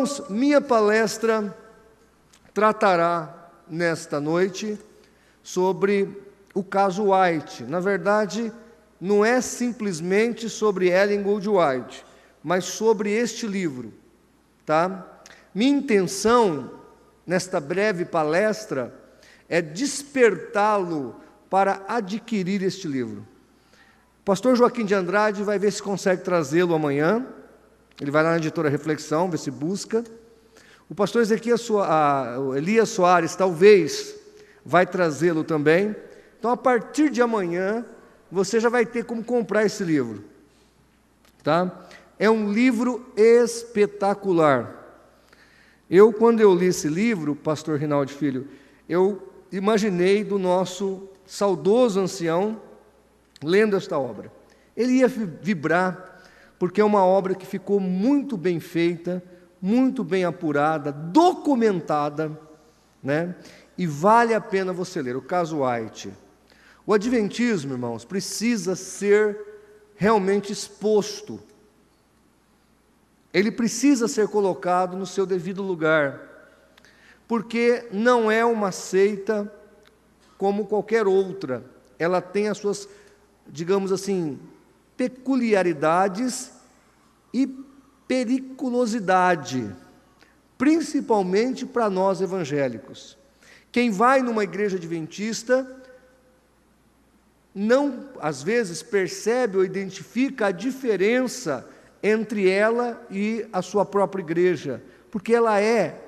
Irmãos, minha palestra tratará nesta noite sobre o caso White. Na verdade, não é simplesmente sobre Ellen Goldwhite, mas sobre este livro, tá? Minha intenção nesta breve palestra é despertá-lo para adquirir este livro. O pastor Joaquim de Andrade vai ver se consegue trazê-lo amanhã. Ele vai lá na editora Reflexão, ver se busca. O pastor Elias Soares talvez vai trazê-lo também. Então, a partir de amanhã, você já vai ter como comprar esse livro, tá? É um livro espetacular. Quando eu li esse livro, pastor Rinaldi Filho, eu imaginei do nosso saudoso ancião lendo esta obra. Ele ia vibrar, porque é uma obra que ficou muito bem feita, muito bem apurada, documentada, né? E vale a pena você ler, o caso White. O adventismo, irmãos, precisa ser realmente exposto. Ele precisa ser colocado no seu devido lugar, porque não é uma seita como qualquer outra. Ela tem as suas, digamos assim, peculiaridades e periculosidade, principalmente para nós evangélicos. Quem vai numa igreja adventista não, às vezes, percebe ou identifica a diferença entre ela e a sua própria igreja, porque ela é,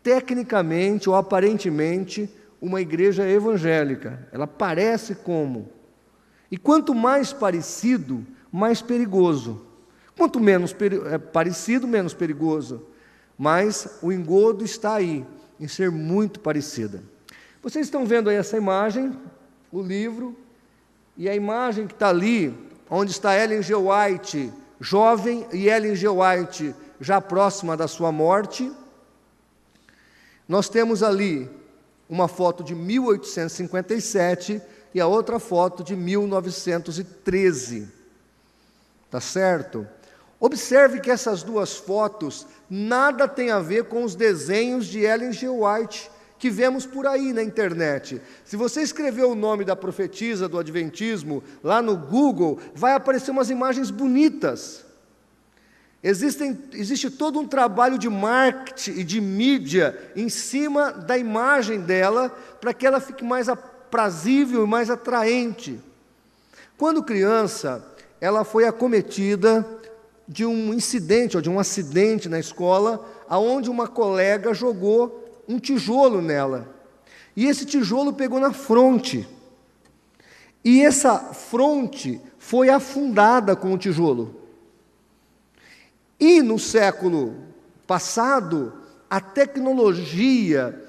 tecnicamente ou aparentemente, uma igreja evangélica. Ela parece como. E quanto mais parecido, mais perigoso. Quanto menos parecido, menos perigoso. Mas o engodo está aí, em ser muito parecida. Vocês estão vendo aí essa imagem, o livro, e a imagem que está ali, onde está Ellen G. White, jovem, e Ellen G. White, já próxima da sua morte. Nós temos ali uma foto de 1857 e a outra foto de 1913. Tá certo? Observe que essas duas fotos nada têm a ver com os desenhos de Ellen G. White que vemos por aí na internet. Se você escrever o nome da profetisa do Adventismo lá no Google, vai aparecer umas imagens bonitas. Existe todo um trabalho de marketing e de mídia em cima da imagem dela, para que ela fique mais aprazível e mais atraente. Quando criança, ela foi acometida de um incidente, ou de um acidente na escola, onde uma colega jogou um tijolo nela. E esse tijolo pegou na fronte. E essa fronte foi afundada com o tijolo. E no século passado, a tecnologia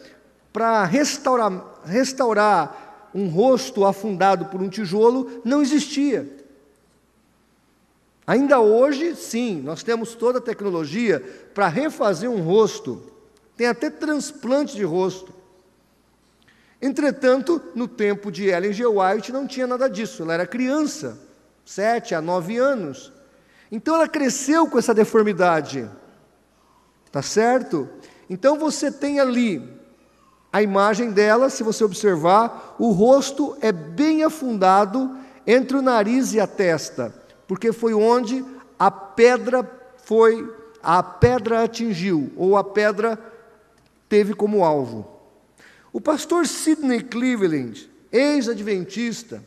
para restaurar um rosto afundado por um tijolo não existia. Ainda hoje, sim, nós temos toda a tecnologia para refazer um rosto. Tem até transplante de rosto. Entretanto, no tempo de Ellen G. White não tinha nada disso. Ela era criança, 7 a 9 anos. Então ela cresceu com essa deformidade. Tá certo? Então você tem ali a imagem dela, se você observar, o rosto é bem afundado entre o nariz e a testa, porque foi onde a pedra atingiu, ou a pedra teve como alvo. O pastor Sidney Cleveland, ex-adventista,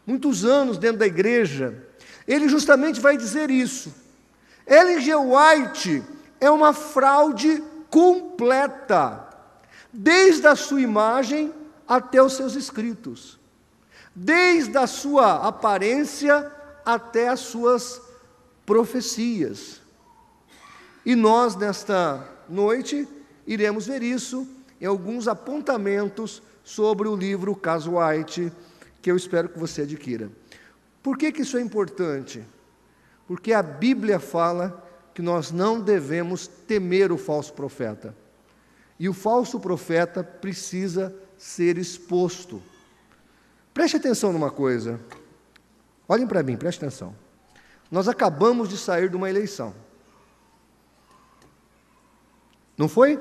muitos anos dentro da igreja, ele justamente vai dizer isso. Ellen G. White é uma fraude completa, desde a sua imagem até os seus escritos, desde a sua aparência até as suas profecias. E nós, nesta noite, iremos ver isso em alguns apontamentos sobre o livro Caso White, que eu espero que você adquira. Por que isso é importante? Porque a Bíblia fala que nós não devemos temer o falso profeta. E o falso profeta precisa ser exposto. Preste atenção numa coisa. Olhem para mim, preste atenção. Nós acabamos de sair de uma eleição. Não foi?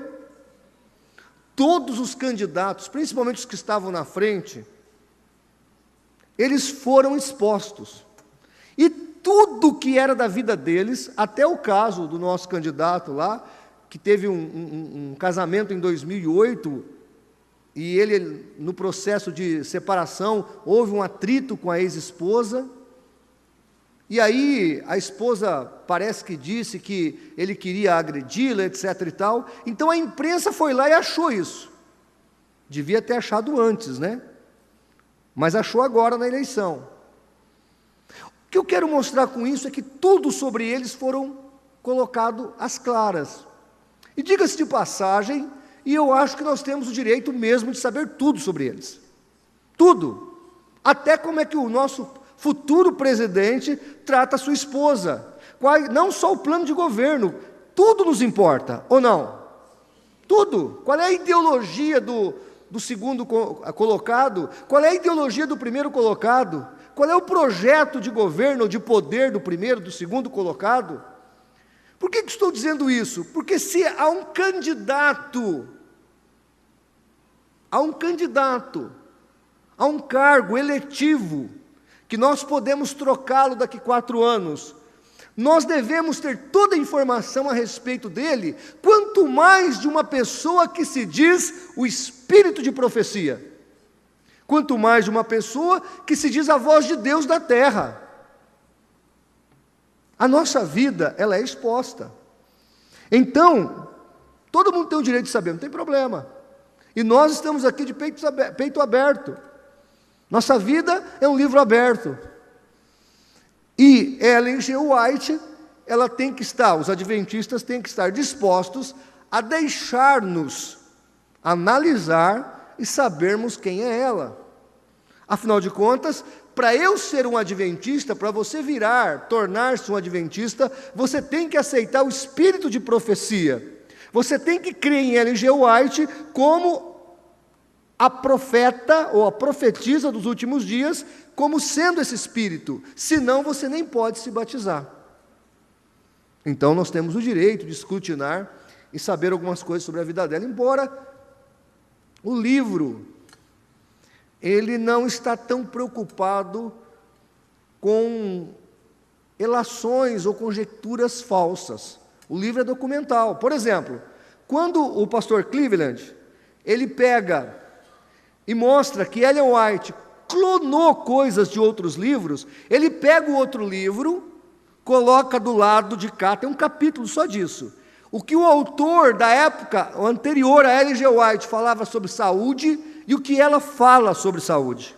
Todos os candidatos, principalmente os que estavam na frente, eles foram expostos. E tudo que era da vida deles, até o caso do nosso candidato lá, que teve um casamento em 2008, e ele, no processo de separação, houve um atrito com a ex-esposa, e aí a esposa parece que disse que ele queria agredi-la, etc. e tal. Então a imprensa foi lá e achou isso. Devia ter achado antes, né? Mas achou agora na eleição. O que eu quero mostrar com isso é que tudo sobre eles foram colocado às claras. E diga-se de passagem, e eu acho que nós temos o direito mesmo de saber tudo sobre eles. Tudo. Até como é que o nosso futuro presidente trata a sua esposa. Não só o plano de governo, tudo nos importa, ou não? Tudo. Qual é a ideologia do segundo colocado? Qual é a ideologia do primeiro colocado? Qual é o projeto de governo ou de poder do primeiro, do segundo colocado? Por que estou dizendo isso? Porque se há um candidato, há um cargo eletivo, que nós podemos trocá-lo daqui 4 anos, nós devemos ter toda a informação a respeito dele, quanto mais de uma pessoa que se diz o espírito de profecia, quanto mais de uma pessoa que se diz a voz de Deus da terra. A nossa vida, ela é exposta. Então, todo mundo tem o direito de saber, não tem problema. E nós estamos aqui de peito aberto. Nossa vida é um livro aberto. E Ellen G. White, ela tem que estar, os adventistas têm que estar dispostos a deixar-nos analisar e sabermos quem é ela. Afinal de contas, para eu ser um adventista, para você tornar-se um adventista, você tem que aceitar o espírito de profecia. Você tem que crer em Ellen G. White como a profeta ou a profetisa dos últimos dias, como sendo esse espírito, senão você nem pode se batizar. Então nós temos o direito de escrutinar e saber algumas coisas sobre a vida dela, embora o livro, ele não está tão preocupado com elações ou conjecturas falsas. O livro é documental. Por exemplo, quando o pastor Cleveland, ele pega e mostra que Ellen White clonou coisas de outros livros, ele pega o outro livro, coloca do lado de cá, tem um capítulo só disso. O que o autor da época anterior a Ellen G. White falava sobre saúde e o que ela fala sobre saúde.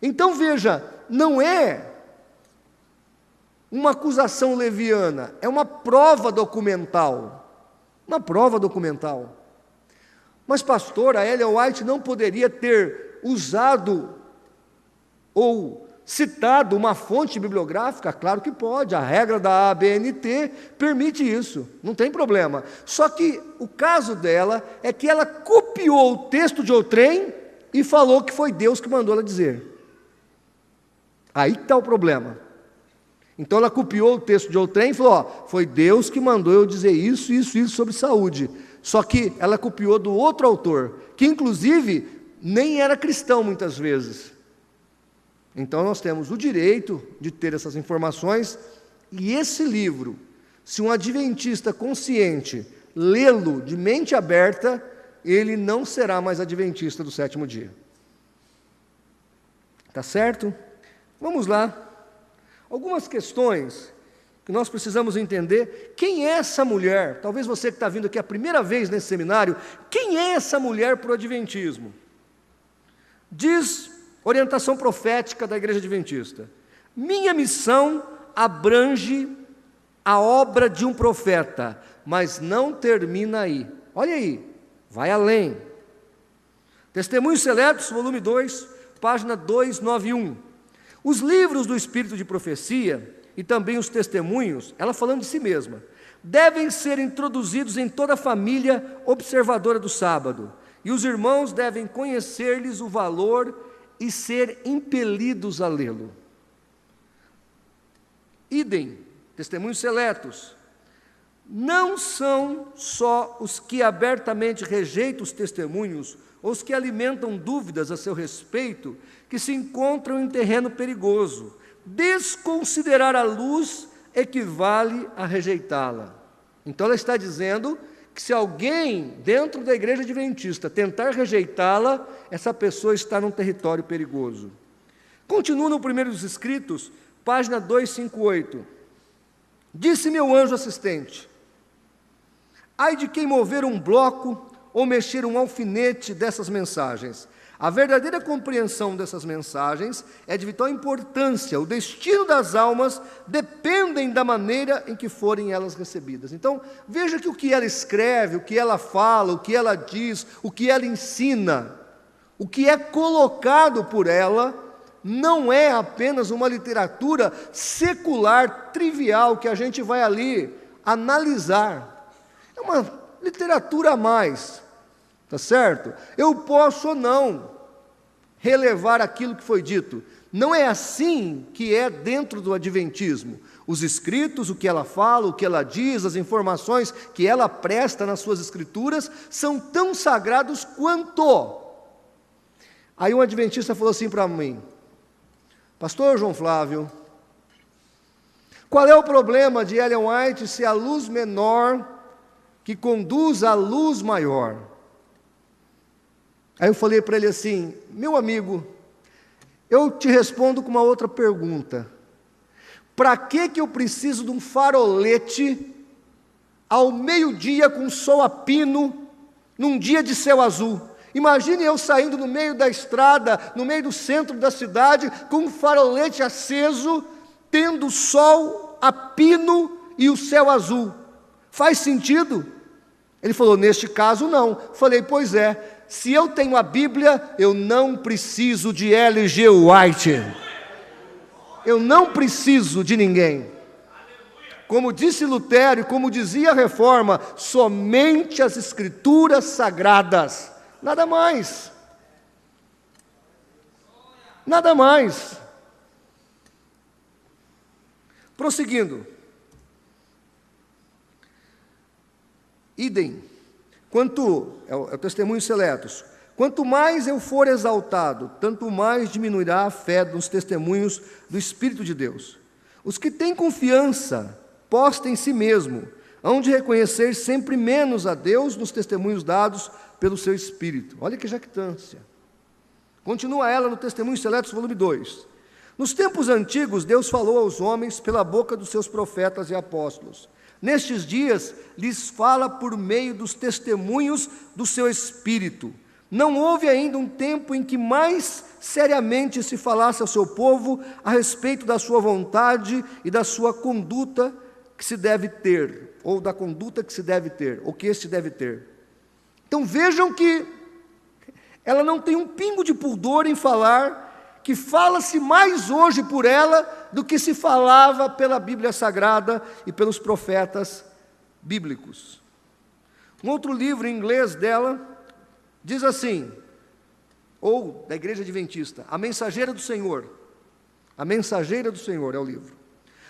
Então veja, não é uma acusação leviana, é uma prova documental. Uma prova documental. Mas, pastor, a Ellen White não poderia ter usado ou citado uma fonte bibliográfica? Claro que pode, a regra da ABNT permite isso, não tem problema. Só que o caso dela é que ela copiou o texto de outrem e falou que foi Deus que mandou ela dizer. Aí está o problema. Então ela copiou o texto de outrem e falou, foi Deus que mandou eu dizer isso, isso, isso sobre saúde. Só que ela copiou do outro autor, que inclusive nem era cristão muitas vezes. Então nós temos o direito de ter essas informações, e esse livro, se um adventista consciente lê-lo de mente aberta, ele não será mais adventista do 7º dia. Tá certo? Vamos lá. Algumas questões que nós precisamos entender. Quem é essa mulher? Talvez você que está vindo aqui a primeira vez nesse seminário, quem é essa mulher para o adventismo? Diz orientação profética da Igreja Adventista: minha missão abrange a obra de um profeta, mas não termina aí. Olha aí, vai além. Testemunhos Seletos, volume 2, página 291. Os livros do Espírito de Profecia e também os testemunhos, ela falando de si mesma, devem ser introduzidos em toda a família observadora do sábado, e os irmãos devem conhecer-lhes o valor e ser impelidos a lê-lo. Idem, testemunhos seletos, não são só os que abertamente rejeitam os testemunhos, ou os que alimentam dúvidas a seu respeito, que se encontram em terreno perigoso. Desconsiderar a luz equivale a rejeitá-la. Então ela está dizendo que se alguém dentro da igreja adventista tentar rejeitá-la, essa pessoa está num território perigoso. Continua no primeiro dos escritos, página 258. Disse meu anjo assistente: ai de quem mover um bloco ou mexer um alfinete dessas mensagens. A verdadeira compreensão dessas mensagens é de vital importância. O destino das almas dependem da maneira em que forem elas recebidas. Então, veja que o que ela escreve, o que ela fala, o que ela diz, o que ela ensina, o que é colocado por ela, não é apenas uma literatura secular, trivial, que a gente vai ali analisar. É uma literatura a mais. Tá certo? Eu posso ou não relevar aquilo que foi dito. Não é assim que é dentro do adventismo. Os escritos, o que ela fala, o que ela diz, as informações que ela presta nas suas escrituras, são tão sagrados quanto. Aí um adventista falou assim para mim: pastor João Flávio, qual é o problema de Ellen White ser a luz menor que conduz à luz maior? Aí eu falei para ele assim: meu amigo, eu te respondo com uma outra pergunta. Para que eu preciso de um farolete ao meio-dia com sol a pino, num dia de céu azul? Imagine eu saindo no meio da estrada, no meio do centro da cidade, com um farolete aceso, tendo sol a pino e o céu azul. Faz sentido? Ele falou: neste caso não. Falei: pois é. Se eu tenho a Bíblia, eu não preciso de L.G. White. Eu não preciso de ninguém. Como disse Lutero e como dizia a Reforma, somente as Escrituras Sagradas. Nada mais. Nada mais. Prosseguindo. Idem. É o testemunho seletos. Quanto mais eu for exaltado, tanto mais diminuirá a fé dos testemunhos do Espírito de Deus. Os que têm confiança posta em si mesmo, hão de reconhecer sempre menos a Deus nos testemunhos dados pelo seu Espírito. Olha que jactância. Continua ela no Testemunho Seletos, volume 2. Nos tempos antigos, Deus falou aos homens pela boca dos seus profetas e apóstolos. Nestes dias, lhes fala por meio dos testemunhos do seu Espírito. Não houve ainda um tempo em que mais seriamente se falasse ao seu povo a respeito da sua vontade e da sua conduta que se deve ter, ou da conduta que se deve ter, ou que este deve ter. Então vejam que ela não tem um pingo de pudor em falar que fala-se mais hoje por ela do que se falava pela Bíblia Sagrada e pelos profetas bíblicos. Um outro livro em inglês dela diz assim, ou da Igreja Adventista: A Mensageira do Senhor. A Mensageira do Senhor é o livro.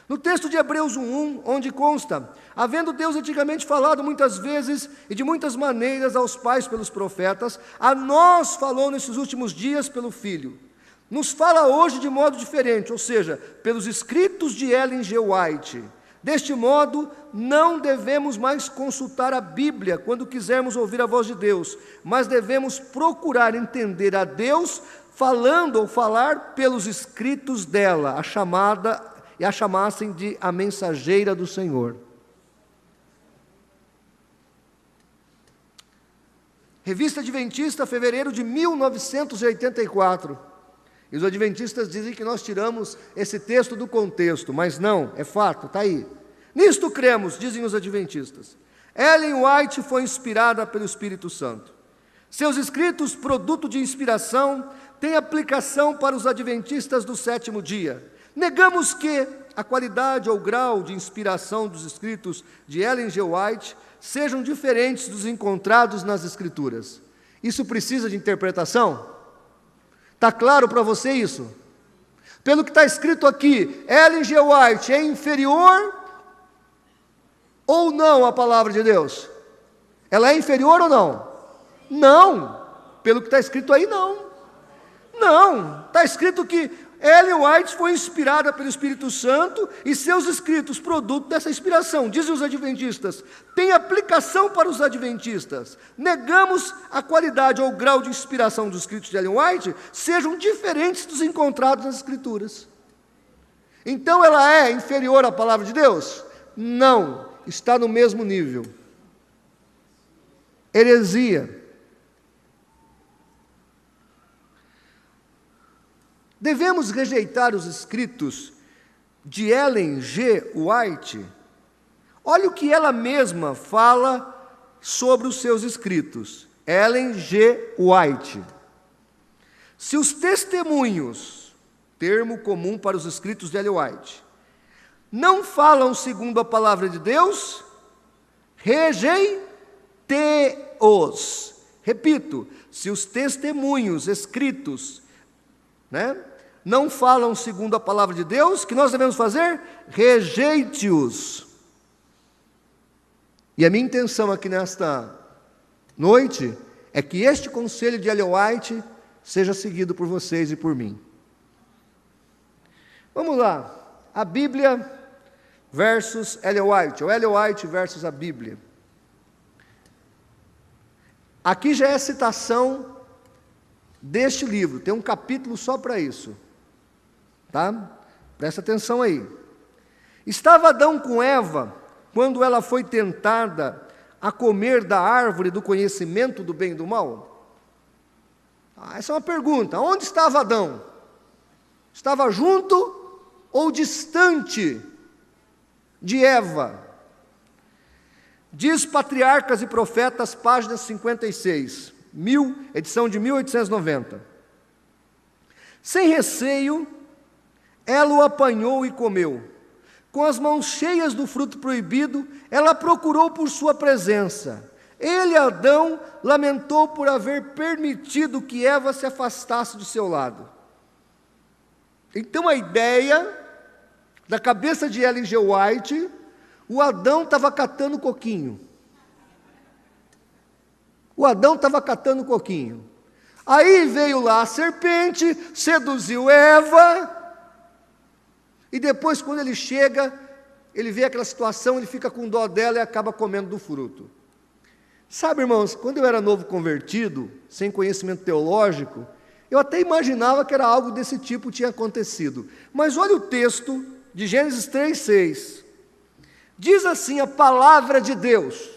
No texto de Hebreus 1:1, onde consta: havendo Deus antigamente falado muitas vezes e de muitas maneiras aos pais pelos profetas, a nós falou nesses últimos dias pelo Filho. Nos fala hoje de modo diferente, ou seja, pelos escritos de Ellen G. White. Deste modo, não devemos mais consultar a Bíblia quando quisermos ouvir a voz de Deus, mas devemos procurar entender a Deus falando ou falar pelos escritos dela, a chamassem de a Mensageira do Senhor. Revista Adventista, fevereiro de 1984. E os adventistas dizem que nós tiramos esse texto do contexto, mas não, é fato, está aí. Nisto cremos, dizem os adventistas. Ellen White foi inspirada pelo Espírito Santo. Seus escritos, produto de inspiração, têm aplicação para os adventistas do sétimo dia. Negamos que a qualidade ou grau de inspiração dos escritos de Ellen G. White sejam diferentes dos encontrados nas Escrituras. Isso precisa de interpretação? Está claro para você isso? Pelo que está escrito aqui, Ellen G. White é inferior ou não a palavra de Deus? Ela é inferior ou não? Não, pelo que está escrito aí, não. Não, está escrito que Ellen White foi inspirada pelo Espírito Santo e seus escritos, produto dessa inspiração, dizem os adventistas, tem aplicação para os adventistas. Negamos a qualidade ou o grau de inspiração dos escritos de Ellen White sejam diferentes dos encontrados nas Escrituras. Então ela é inferior à palavra de Deus? Não, está no mesmo nível. Heresia. Devemos rejeitar os escritos de Ellen G. White? Olha o que ela mesma fala sobre os seus escritos. Ellen G. White. Se os testemunhos, termo comum para os escritos de Ellen White, não falam segundo a palavra de Deus, rejeite-os. Repito, se os testemunhos escritos, não falam segundo a palavra de Deus, o que nós devemos fazer? Rejeite-os. E a minha intenção aqui nesta noite é que este conselho de Ellen White seja seguido por vocês e por mim. Vamos lá, a Bíblia versus Ellen White, ou Ellen White versus a Bíblia. Aqui já é citação deste livro, tem um capítulo só para isso, tá? Presta atenção aí. Estava Adão com Eva, quando ela foi tentada a comer da árvore do conhecimento do bem e do mal? Essa é uma pergunta. Onde estava Adão? Estava junto ou distante de Eva? Diz Patriarcas e Profetas, página 56, edição de 1890. Sem receio, ela o apanhou e comeu. Com as mãos cheias do fruto proibido, ela procurou por sua presença. Ele, Adão, lamentou por haver permitido que Eva se afastasse do seu lado. Então a ideia da cabeça de Ellen G. White, o Adão estava catando coquinho. O Adão estava catando coquinho. Aí veio lá a serpente, seduziu Eva, e depois quando ele chega, ele vê aquela situação, ele fica com dó dela e acaba comendo do fruto. Sabe, irmãos, quando eu era novo convertido, sem conhecimento teológico, eu até imaginava que era algo desse tipo tinha acontecido. Mas olha o texto de Gênesis 3:6. Diz assim a palavra de Deus: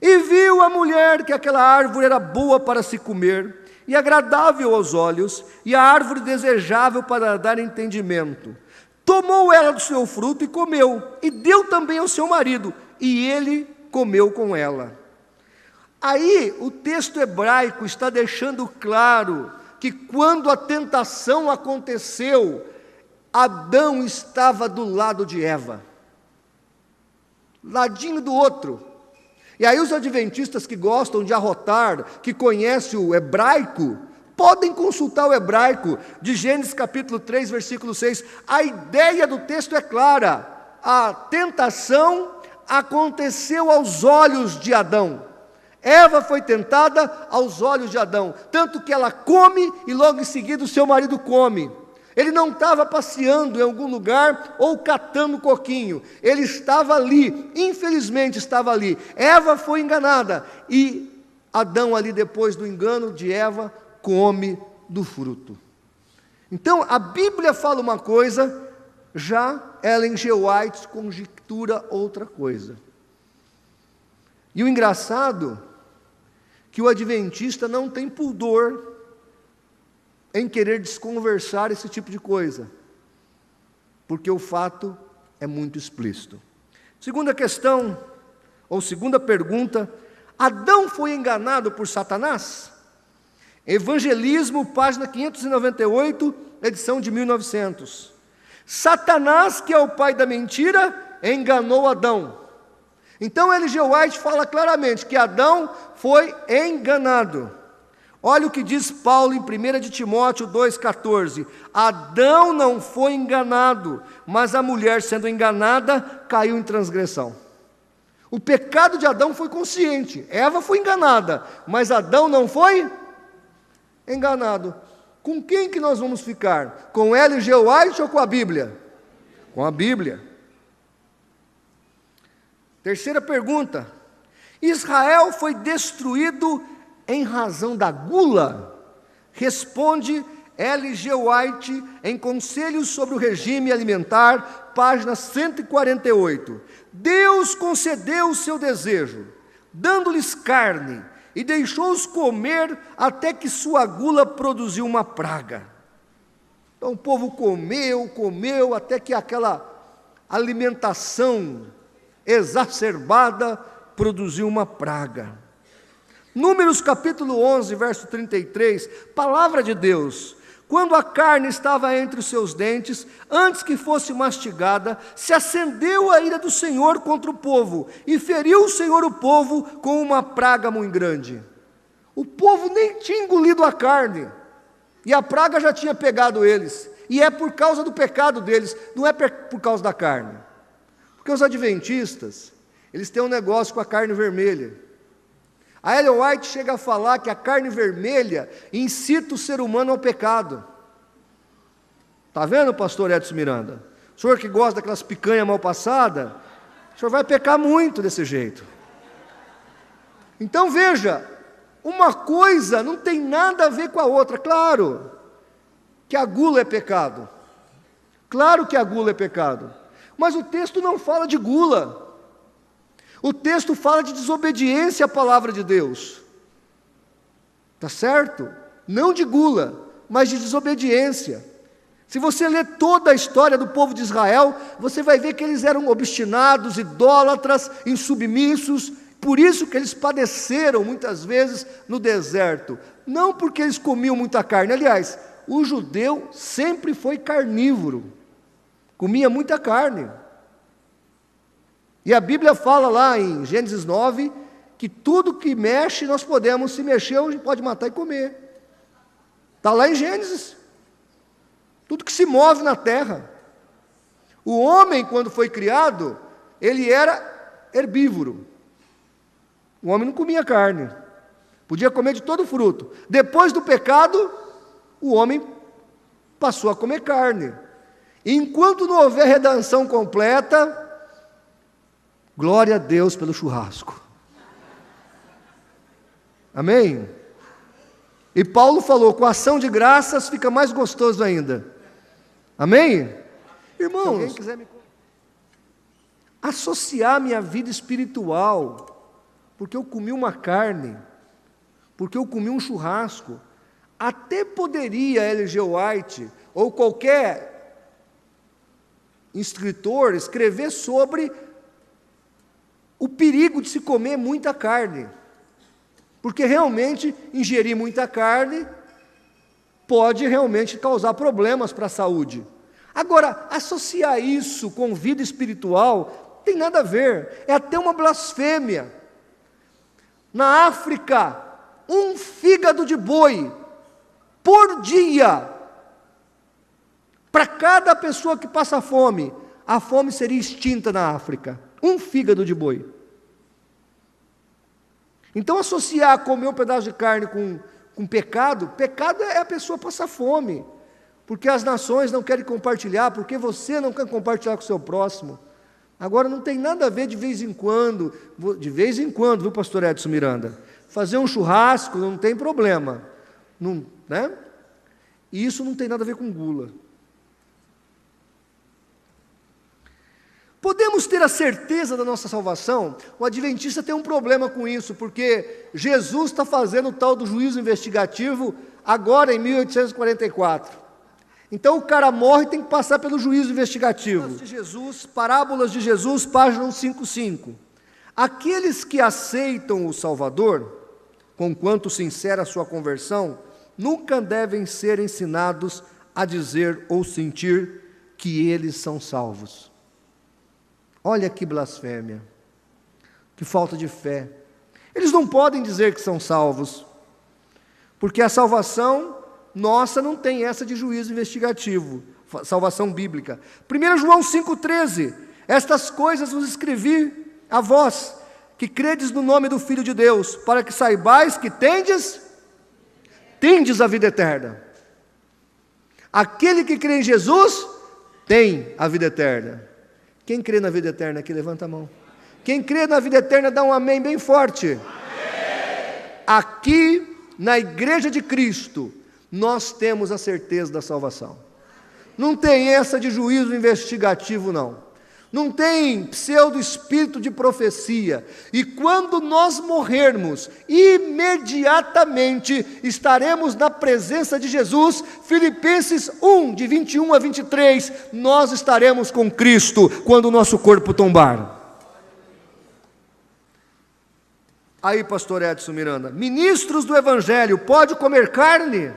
e viu a mulher que aquela árvore era boa para se comer, e agradável aos olhos, e a árvore desejável para dar entendimento. Tomou ela do seu fruto e comeu, e deu também ao seu marido, e ele comeu com ela. Aí o texto hebraico está deixando claro que quando a tentação aconteceu, Adão estava do lado de Eva, ladinho do outro. E aí os adventistas que gostam de arrotar, que conhecem o hebraico, podem consultar o hebraico de Gênesis capítulo 3, versículo 6. A ideia do texto é clara. A tentação aconteceu aos olhos de Adão. Eva foi tentada aos olhos de Adão, tanto que ela come e logo em seguida o seu marido come. Ele não estava passeando em algum lugar ou catando coquinho, ele estava ali, infelizmente estava ali. Eva foi enganada e Adão ali depois do engano de Eva come do fruto. Então a Bíblia fala uma coisa, já Ellen G. White conjectura outra coisa. E o engraçado que o adventista não tem pudor em querer desconversar esse tipo de coisa, porque o fato é muito explícito. Segunda questão, ou segunda pergunta: Adão foi enganado por Satanás? Evangelismo, página 598, edição de 1900. Satanás, que é o pai da mentira, enganou Adão. Então Ellen G. White fala claramente que Adão foi enganado. Olha o que diz Paulo em 1 de Timóteo 2,14. Adão não foi enganado, mas a mulher, sendo enganada, caiu em transgressão. O pecado de Adão foi consciente, Eva foi enganada, mas Adão não foi enganado. Com quem que nós vamos ficar? Com Ellen G. White ou com a Bíblia? Com a Bíblia. Terceira pergunta: Israel foi destruído em razão da gula? Responde Ellen G. White em Conselhos sobre o Regime Alimentar, página 148. Deus concedeu o seu desejo, dando-lhes carne, e deixou-os comer até que sua gula produziu uma praga. Então o povo comeu, até que aquela alimentação exacerbada produziu uma praga. Números capítulo 11, verso 33, palavra de Deus: quando a carne estava entre os seus dentes, antes que fosse mastigada, se acendeu a ira do Senhor contra o povo, e feriu o Senhor o povo com uma praga muito grande. O povo nem tinha engolido a carne, e a praga já tinha pegado eles, e é por causa do pecado deles, não é por causa da carne. Porque os adventistas, eles têm um negócio com a carne vermelha. A Ellen White chega a falar que a carne vermelha incita o ser humano ao pecado. Está vendo, pastor Edson Miranda? O senhor que gosta daquelas picanhas mal passadas, o senhor vai pecar muito desse jeito. Então veja, uma coisa não tem nada a ver com a outra. Claro que a gula é pecado. Claro que a gula é pecado. Mas o texto não fala de gula. O texto fala de desobediência à palavra de Deus. Está certo? Não de gula, mas de desobediência. Se você ler toda a história do povo de Israel, você vai ver que eles eram obstinados, idólatras, insubmissos. Por isso que eles padeceram muitas vezes no deserto. Não porque eles comiam muita carne. Aliás, o judeu sempre foi carnívoro. Comia muita carne. E a Bíblia fala lá em Gênesis 9, que tudo que mexe, nós podemos, se mexer, a gente pode matar e comer. Está lá em Gênesis. Tudo que se move na terra. O homem, quando foi criado, ele era herbívoro. O homem não comia carne. Podia comer de todo fruto. Depois do pecado, o homem passou a comer carne. E enquanto não houver redenção completa, glória a Deus pelo churrasco. Amém? E Paulo falou, com ação de graças fica mais gostoso ainda. Amém? Irmãos, associar minha vida espiritual, porque eu comi uma carne, porque eu comi um churrasco, até poderia Ellen G. White, ou qualquer escritor, escrever sobre o perigo de se comer muita carne, porque realmente ingerir muita carne pode realmente causar problemas para a saúde. Agora, associar isso com vida espiritual tem nada a ver, é até uma blasfêmia. Na África, um fígado de boi por dia, para cada pessoa que passa fome, a fome seria extinta na África. Um fígado de boi. Então associar comer um pedaço de carne com pecado é a pessoa passar fome, porque as nações não querem compartilhar, porque você não quer compartilhar com o seu próximo. Agora não tem nada a ver de vez em quando, viu, pastor Edson Miranda? Fazer um churrasco não tem problema, não, né? E isso não tem nada a ver com gula. Podemos ter a certeza da nossa salvação? O adventista tem um problema com isso, porque Jesus está fazendo o tal do juízo investigativo agora em 1844. Então o cara morre e tem que passar pelo juízo investigativo. Parábolas de Jesus, página 155. Aqueles que aceitam o Salvador, conquanto sincera a sua conversão, nunca devem ser ensinados a dizer ou sentir que eles são salvos. Olha que blasfêmia, que falta de fé. Eles não podem dizer que são salvos, porque a salvação nossa não tem essa de juízo investigativo, salvação bíblica. 1 João 5,13, estas coisas vos escrevi a vós, que credes no nome do Filho de Deus, para que saibais que tendes a vida eterna. Aquele que crê em Jesus, tem a vida eterna. Quem crê na vida eterna aqui, levanta a mão. Quem crê na vida eterna, dá um amém bem forte. Amém. Aqui, na igreja de Cristo, nós temos a certeza da salvação. Não tem essa de juízo investigativo, não. Não tem pseudo-espírito de profecia. E quando nós morrermos, imediatamente estaremos na presença de Jesus. Filipenses 1, de 21 a 23, nós estaremos com Cristo quando o nosso corpo tombar. Aí, pastor Edson Miranda, ministros do Evangelho, pode comer carne?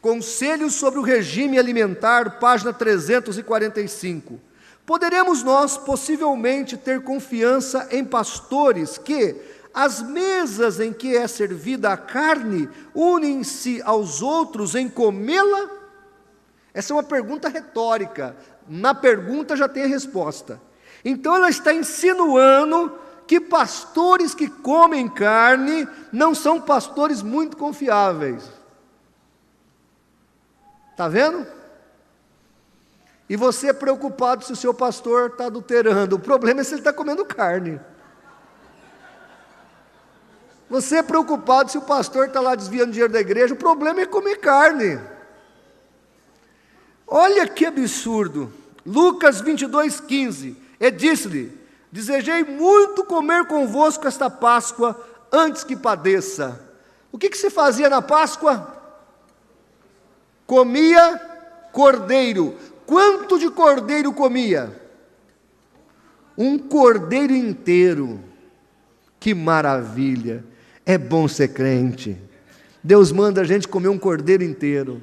Conselhos sobre o regime alimentar, página 345. Poderemos nós, possivelmente, ter confiança em pastores que, as mesas em que é servida a carne, unem-se aos outros em comê-la? Essa é uma pergunta retórica. Na pergunta já tem a resposta. Então ela está insinuando que pastores que comem carne não são pastores muito confiáveis. Está vendo? E você é preocupado se o seu pastor está adulterando. O problema é se ele está comendo carne. Você é preocupado se o pastor está lá desviando dinheiro da igreja. O problema é comer carne. Olha que absurdo. Lucas 22:15. E disse-lhe: desejei muito comer convosco esta Páscoa antes que padeça. O que você fazia na Páscoa? Comia cordeiro. Quanto de cordeiro comia? Um cordeiro inteiro. Que maravilha! É bom ser crente. Deus manda a gente comer um cordeiro inteiro.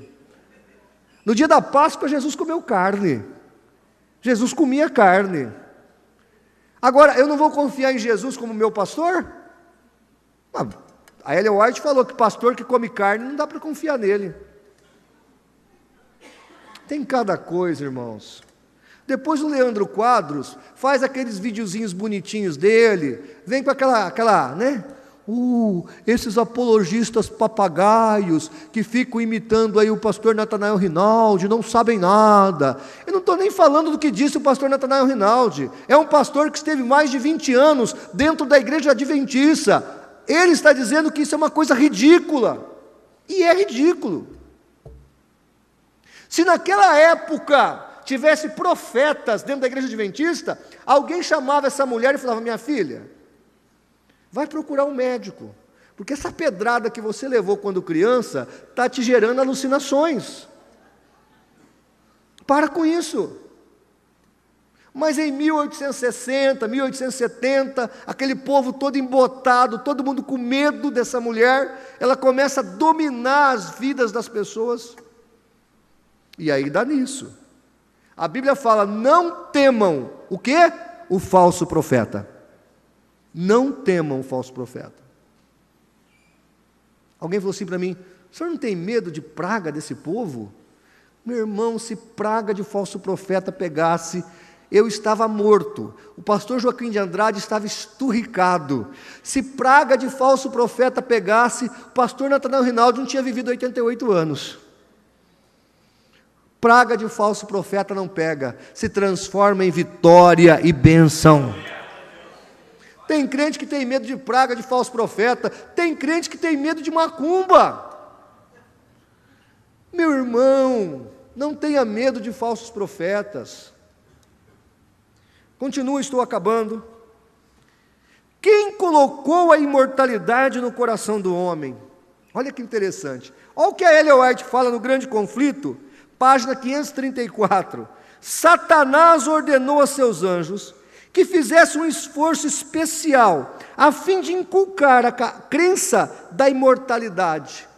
No dia da Páscoa, Jesus comeu carne. Jesus comia carne. Agora, eu não vou confiar em Jesus como meu pastor? A Ellen White falou que pastor que come carne não dá para confiar nele. Tem cada coisa, irmãos. Depois o Leandro Quadros faz aqueles videozinhos bonitinhos dele, vem com aquela, né? Esses apologistas papagaios que ficam imitando aí o pastor Natanael Rinaldi, não sabem nada. Eu não estou nem falando do que disse o pastor Natanael Rinaldi. É um pastor que esteve mais de 20 anos dentro da igreja adventista. Ele está dizendo que isso é uma coisa ridícula. E é ridículo. Se naquela época tivesse profetas dentro da igreja adventista, alguém chamava essa mulher e falava: minha filha, vai procurar um médico, porque essa pedrada que você levou quando criança está te gerando alucinações. Para com isso. Mas em 1860, 1870, aquele povo todo embotado, todo mundo com medo dessa mulher, ela começa a dominar as vidas das pessoas. E aí dá nisso. A Bíblia fala: não temam o quê? O falso profeta. Não temam o falso profeta. Alguém falou assim para mim: o senhor não tem medo de praga desse povo? Meu irmão, se praga de falso profeta pegasse, eu estava morto. O pastor Joaquim de Andrade estava esturricado. Se praga de falso profeta pegasse, o pastor Natanael Rinaldi não tinha vivido 88 anos. Praga de falso profeta não pega, se transforma em vitória e bênção. Tem crente que tem medo de praga de falso profeta, tem crente que tem medo de macumba. Meu irmão, não tenha medo de falsos profetas. Continua, estou acabando. Quem colocou a imortalidade no coração do homem? Olha que interessante. Olha o que a Ellen White fala no Grande Conflito, página 534. Satanás ordenou a seus anjos que fizessem um esforço especial a fim de inculcar a crença da imortalidade.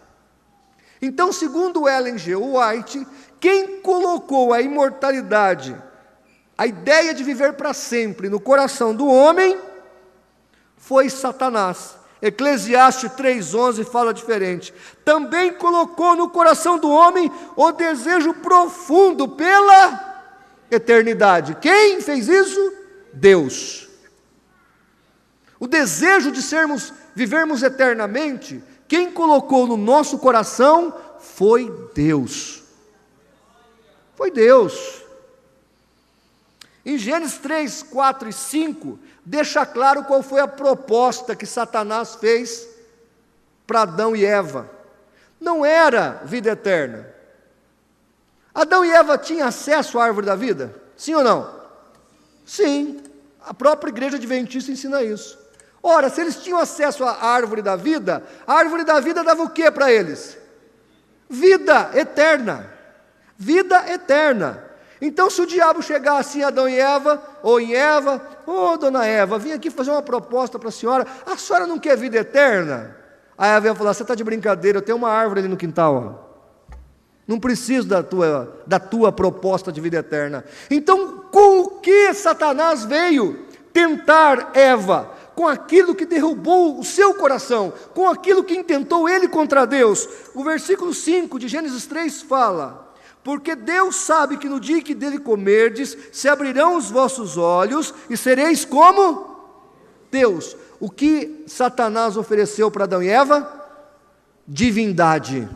Então, segundo Ellen G. White, quem colocou a imortalidade, a ideia de viver para sempre, no coração do homem, foi Satanás. Eclesiastes 3,11 fala diferente. Também colocou no coração do homem o desejo profundo pela eternidade. Quem fez isso? Deus. O desejo de vivermos eternamente, quem colocou no nosso coração foi Deus. Foi Deus. Em Gênesis 3, 4 e 5, deixa claro qual foi a proposta que Satanás fez para Adão e Eva. Não era vida eterna. Adão e Eva tinham acesso à árvore da vida? Sim ou não? Sim, a própria igreja adventista ensina isso. Ora, se eles tinham acesso à árvore da vida, a árvore da vida dava o que para eles? Vida eterna. Vida eterna. Então, se o diabo chegasse em Adão e Eva, ou em Eva, dona Eva, vim aqui fazer uma proposta para a senhora não quer vida eterna? Aí a Eva ia falar, você está de brincadeira, eu tenho uma árvore ali no quintal, ó. Não preciso da tua proposta de vida eterna. Então, com o que Satanás veio tentar Eva? Com aquilo que derrubou o seu coração, com aquilo que intentou ele contra Deus. O versículo 5 de Gênesis 3 fala: porque Deus sabe que no dia que dele comerdes, se abrirão os vossos olhos e sereis como Deus. O que Satanás ofereceu para Adão e Eva? Divindade.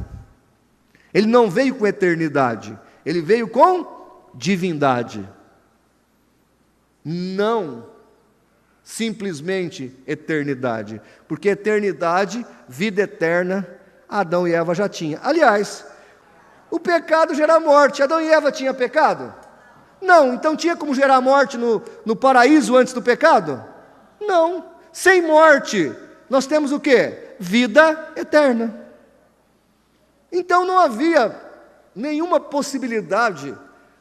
Ele não veio com eternidade, ele veio com divindade. Não simplesmente eternidade, porque eternidade, vida eterna, Adão e Eva já tinham. Aliás, o pecado gera morte. Adão e Eva tinham pecado? Não. Então tinha como gerar morte no paraíso antes do pecado? Não. Sem morte, nós temos o quê? Vida eterna. Então não havia nenhuma possibilidade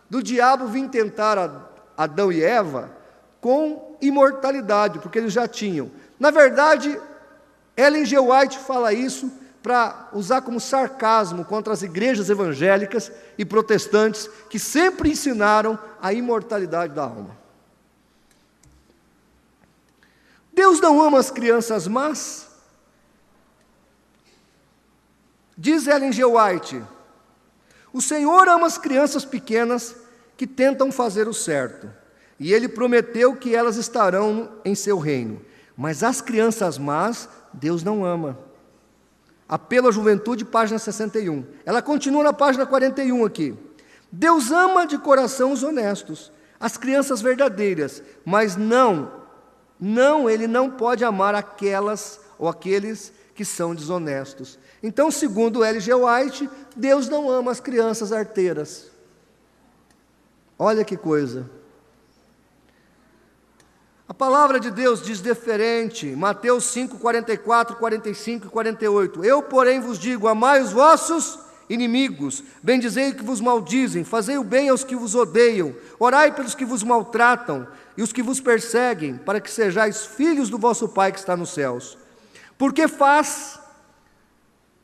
do diabo vir tentar Adão e Eva com imortalidade, porque eles já tinham. Na verdade, Ellen G. White fala isso para usar como sarcasmo contra as igrejas evangélicas e protestantes que sempre ensinaram a imortalidade da alma. Deus não ama as crianças más? Diz Ellen G. White, o Senhor ama as crianças pequenas que tentam fazer o certo, e Ele prometeu que elas estarão em seu reino, mas as crianças más, Deus não ama. Apelo à Juventude, página 61. Ela continua na página 41 aqui. Deus ama de coração os honestos, as crianças verdadeiras, mas Ele não pode amar aquelas ou aqueles que são desonestos. Então, segundo L. G. White, Deus não ama as crianças arteiras. Olha que coisa. A palavra de Deus diz diferente, Mateus 5, 44, 45 e 48. Eu, porém, vos digo, amai os vossos inimigos, bendizei os que vos maldizem, fazei o bem aos que vos odeiam, orai pelos que vos maltratam e os que vos perseguem, para que sejais filhos do vosso Pai que está nos céus. Porque faz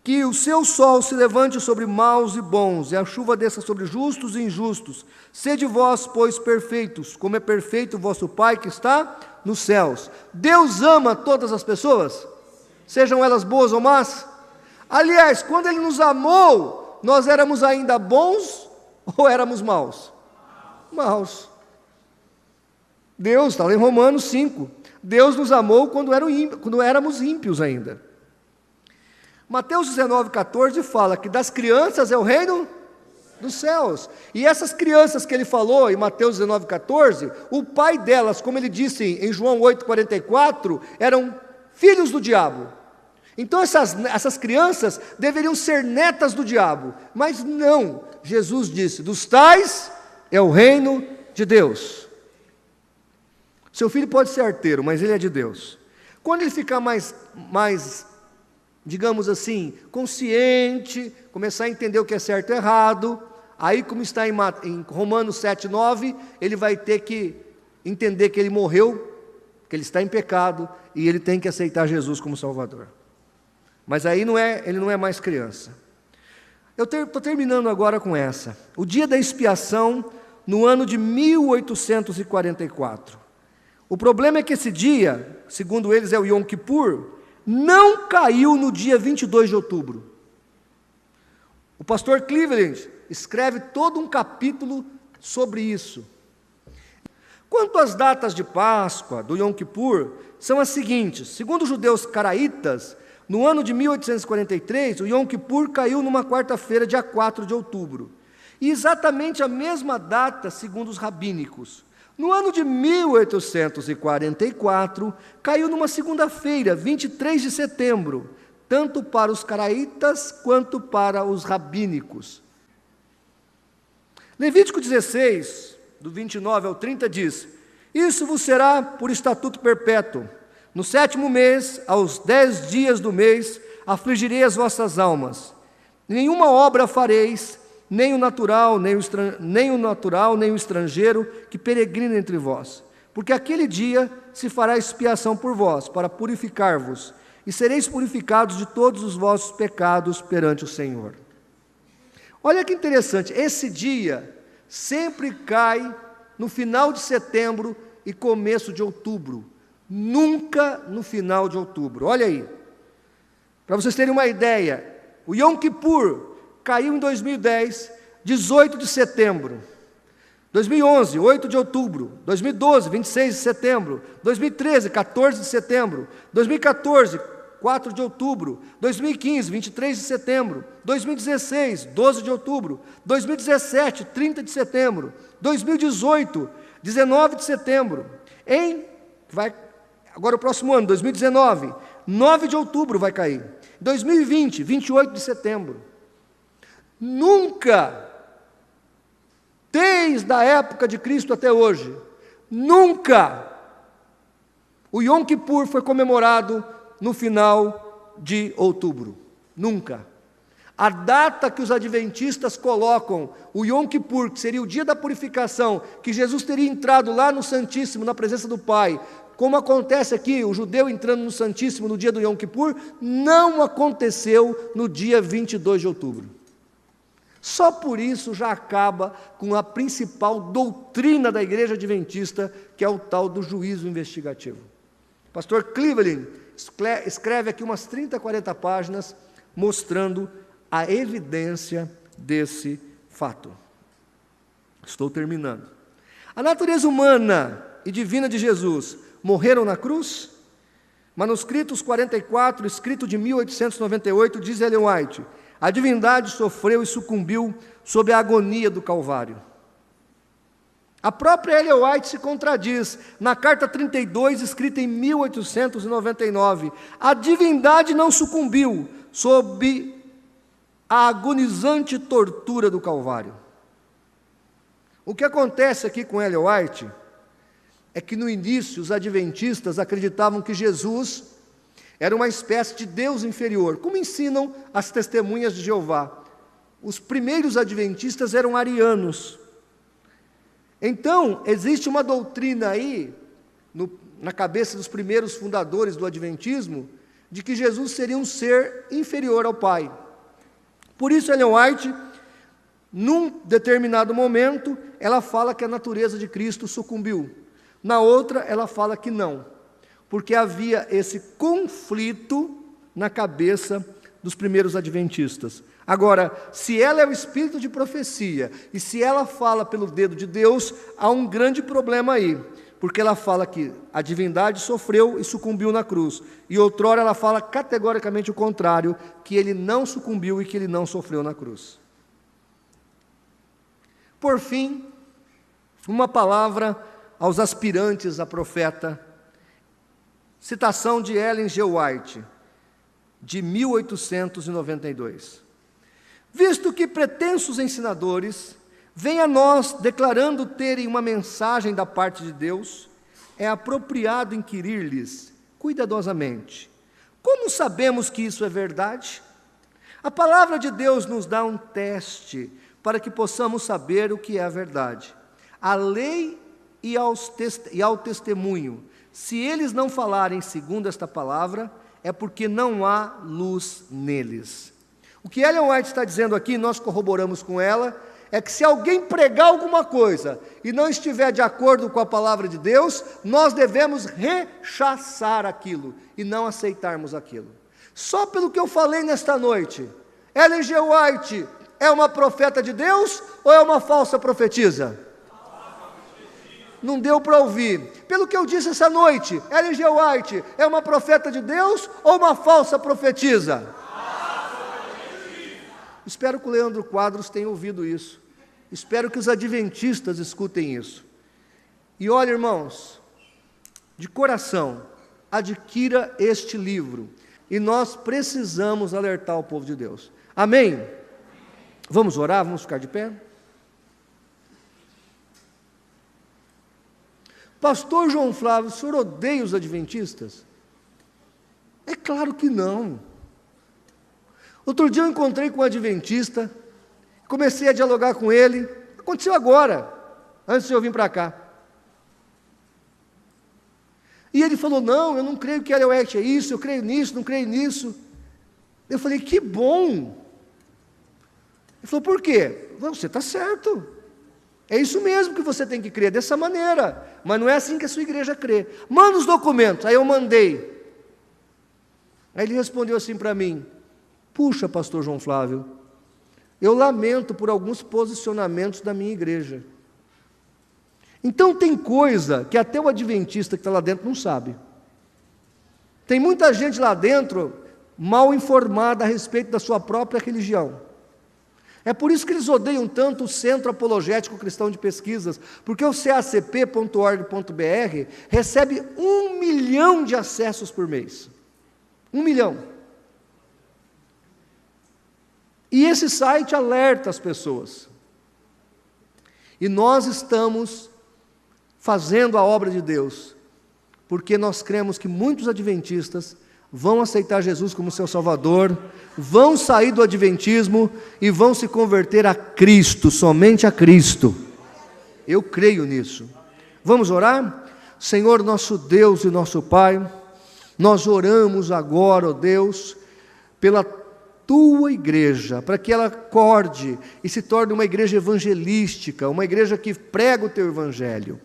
que o seu sol se levante sobre maus e bons, e a chuva desça sobre justos e injustos. Sede vós, pois, perfeitos, como é perfeito o vosso Pai que está nos céus. Deus ama todas as pessoas, sejam elas boas ou más. Aliás, quando Ele nos amou, nós éramos ainda bons ou éramos maus? Maus. Deus, está lá em Romanos 5, Deus nos amou quando éramos ímpios ainda. Mateus 19, 14 fala que das crianças é o reino dos céus. E essas crianças que ele falou em Mateus 19, 14, o pai delas, como ele disse em João 8, 44, eram filhos do diabo. Então essas crianças deveriam ser netas do diabo. Mas não, Jesus disse, dos tais é o reino de Deus. Seu filho pode ser arteiro, mas ele é de Deus. Quando ele ficar mais digamos assim, consciente, começar a entender o que é certo e errado, aí como está em Romanos 7, 9, ele vai ter que entender que ele morreu, que ele está em pecado, e ele tem que aceitar Jesus como Salvador. Mas aí ele não é mais criança. Eu estou terminando agora com essa. O dia da expiação, no ano de 1844. O problema é que esse dia, segundo eles é o Yom Kippur, não caiu no dia 22 de outubro. O pastor Cleveland escreve todo um capítulo sobre isso. Quanto às datas de Páscoa, do Yom Kippur, são as seguintes. Segundo os judeus caraítas, no ano de 1843, o Yom Kippur caiu numa quarta-feira, dia 4 de outubro. E exatamente a mesma data, segundo os rabínicos. No ano de 1844, caiu numa segunda-feira, 23 de setembro, tanto para os caraítas quanto para os rabínicos. Levítico 16, do 29 ao 30, diz: Isso vos será por estatuto perpétuo. No 7º mês, aos 10 dias do mês, afligirei as vossas almas. Nenhuma obra fareis, nem o natural, nem o estrangeiro que peregrina entre vós. Porque aquele dia se fará expiação por vós, para purificar-vos, e sereis purificados de todos os vossos pecados perante o Senhor. Olha que interessante, esse dia sempre cai no final de setembro e começo de outubro. Nunca no final de outubro. Olha aí, para vocês terem uma ideia, o Yom Kippur caiu em 2010, 18 de setembro. 2011, 8 de outubro. 2012, 26 de setembro. 2013, 14 de setembro. 2014, 4 de outubro. 2015, 23 de setembro. 2016, 12 de outubro. 2017, 30 de setembro. 2018, 19 de setembro. Agora o próximo ano, 2019, 9 de outubro vai cair. 2020, 28 de setembro. Nunca, desde a época de Cristo até hoje, nunca o Yom Kippur foi comemorado no final de outubro. Nunca. A data que os adventistas colocam, o Yom Kippur, que seria o dia da purificação, que Jesus teria entrado lá no Santíssimo, na presença do Pai, como acontece aqui, o judeu entrando no Santíssimo no dia do Yom Kippur, não aconteceu no dia 22 de outubro. Só por isso já acaba com a principal doutrina da Igreja Adventista, que é o tal do juízo investigativo. O pastor Cleveland escreve aqui umas 30, 40 páginas, mostrando a evidência desse fato. Estou terminando. A natureza humana e divina de Jesus morreram na cruz? Manuscritos 44, escrito de 1898, diz Ellen White: a divindade sofreu e sucumbiu sob a agonia do Calvário. A própria Ellen White se contradiz. Na carta 32, escrita em 1899, a divindade não sucumbiu sob a agonizante tortura do Calvário. O que acontece aqui com Ellen White é que no início os adventistas acreditavam que Jesus era uma espécie de Deus inferior, como ensinam as testemunhas de Jeová. Os primeiros adventistas eram arianos. Então, existe uma doutrina aí, na cabeça dos primeiros fundadores do adventismo, de que Jesus seria um ser inferior ao Pai. Por isso, Ellen White, num determinado momento, ela fala que a natureza de Cristo sucumbiu. Na outra, ela fala que não, porque havia esse conflito na cabeça dos primeiros adventistas. Agora, se ela é o espírito de profecia, e se ela fala pelo dedo de Deus, há um grande problema aí, porque ela fala que a divindade sofreu e sucumbiu na cruz, e outrora ela fala categoricamente o contrário, que ele não sucumbiu e que ele não sofreu na cruz. Por fim, uma palavra aos aspirantes a profeta, citação de Ellen G. White, de 1892. Visto que pretensos ensinadores vêm a nós declarando terem uma mensagem da parte de Deus, é apropriado inquirir-lhes cuidadosamente: como sabemos que isso é verdade? A palavra de Deus nos dá um teste para que possamos saber o que é a verdade. A lei e ao testemunho, se eles não falarem segundo esta palavra, é porque não há luz neles. O que Ellen White está dizendo aqui, nós corroboramos com ela, é que se alguém pregar alguma coisa e não estiver de acordo com a palavra de Deus, nós devemos rechaçar aquilo e não aceitarmos aquilo. Só pelo que eu falei nesta noite, Ellen G. White é uma profeta de Deus ou é uma falsa profetisa? Não deu para ouvir. Pelo que eu disse essa noite, Ellen G. White é uma profeta de Deus ou uma falsa profetisa? Espero que o Leandro Quadros tenha ouvido isso. Espero que os adventistas escutem isso. E olha, irmãos, de coração, adquira este livro. E nós precisamos alertar o povo de Deus. Amém? Vamos orar? Vamos ficar de pé? Pastor João Flávio, o senhor odeia os adventistas? É claro que não. Outro dia eu encontrei com um adventista, comecei a dialogar com ele, aconteceu agora, antes de eu vir para cá. E ele falou, não, eu não creio que Ellen White é isso, eu creio nisso, não creio nisso. Eu falei, que bom. Ele falou, por quê? Você está certo. É isso mesmo que você tem que crer, dessa maneira. Mas não é assim que a sua igreja crê. Manda os documentos. Aí eu mandei. Aí ele respondeu assim para mim, puxa, pastor João Flávio, eu lamento por alguns posicionamentos da minha igreja. Então tem coisa que até o adventista que está lá dentro não sabe. Tem muita gente lá dentro mal informada a respeito da sua própria religião. É por isso que eles odeiam tanto o Centro Apologético Cristão de Pesquisas, porque o cacp.org.br recebe 1 milhão de acessos por mês. 1 milhão. E esse site alerta as pessoas. E nós estamos fazendo a obra de Deus, porque nós cremos que muitos adventistas vão aceitar Jesus como seu Salvador, vão sair do adventismo e vão se converter a Cristo, somente a Cristo. Eu creio nisso. Vamos orar? Senhor nosso Deus e nosso Pai, nós oramos agora, ó Deus, pela tua igreja, para que ela acorde e se torne uma igreja evangelística, uma igreja que prega o teu evangelho.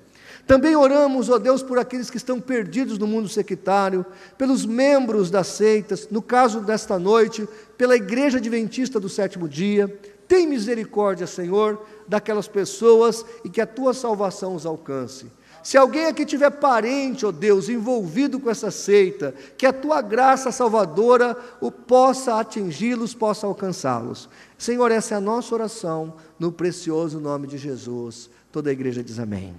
Também oramos, ó Deus, por aqueles que estão perdidos no mundo sectário, pelos membros das seitas, no caso desta noite, pela Igreja Adventista do Sétimo Dia. Tem misericórdia, Senhor, daquelas pessoas e que a tua salvação os alcance. Se alguém aqui tiver parente, ó Deus, envolvido com essa seita, que a tua graça salvadora o possa atingi-los, possa alcançá-los. Senhor, essa é a nossa oração, no precioso nome de Jesus. Toda a igreja diz amém.